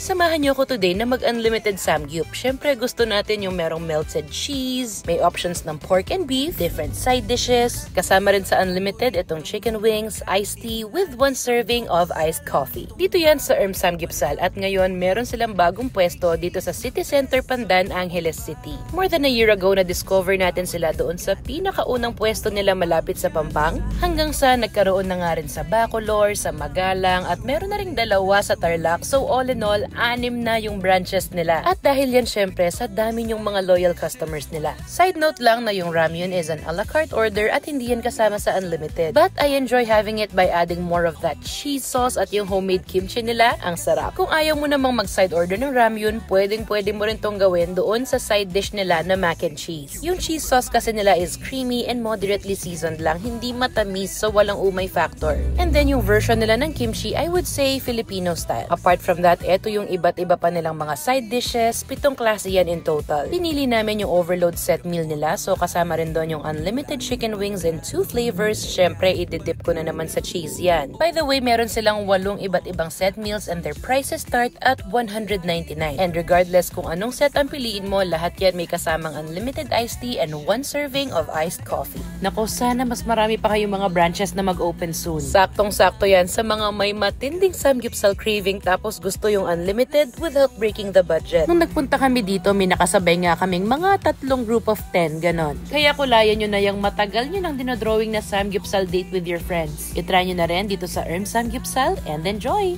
Samahan niyo ako today na mag-unlimited samgyup. Syempre gusto natin yung merong melted cheese, may options ng pork and beef, different side dishes. Kasama rin sa unlimited itong chicken wings, iced tea with 1 serving of iced coffee. Dito yan sa Samgyupsal at ngayon meron silang bagong pwesto dito sa City Center, Pandan, Angeles City. More than a year ago na-discover natin sila doon sa pinakaunang pwesto nila malapit sa Pampang hanggang sa nagkaroon na nga rin sa Bacolor, sa Magalang at meron na ring 2 sa Tarlac. So all in all, 6 na yung branches nila. At dahil yan syempre sa dami yung mga loyal customers nila. Side note lang na yung ramyun is an a la carte order at hindi yan kasama sa unlimited. But I enjoy having it by adding more of that cheese sauce at yung homemade kimchi nila. Ang sarap. Kung ayaw mo namang mag-side order ng ramyun, pwede mo rin tong gawin doon sa side dish nila na mac and cheese. Yung cheese sauce kasi nila is creamy and moderately seasoned lang, hindi matamis so walang umay factor. And then yung version nila ng kimchi, I would say Filipino style. Apart from that, eto yung iba't iba pa nilang mga side dishes, 7 klase yan in total. Pinili namin yung overload set meal nila, so kasama rin doon yung unlimited chicken wings and 2 flavors. Syempre, ididip ko na naman sa cheese yan. By the way, meron silang 8 iba't ibang set meals and their prices start at $199. And regardless kung anong set ang piliin mo, lahat yan may kasamang unlimited iced tea and 1 serving of iced coffee. Nako, sana mas marami pa kayong mga branches na mag-open soon. Saktong-sakto yan sa mga may matinding samgyupsal craving tapos gusto yung unlimited without breaking the budget. Nung nagpunta kami dito, may nakasabay nga kaming mga 3 group of 10, ganon. Kaya kulayan nyo na yung matagal nyo nang dinodrawing na samgyupsal date with your friends. I-try nyo na rin dito sa Samgyupsal and enjoy!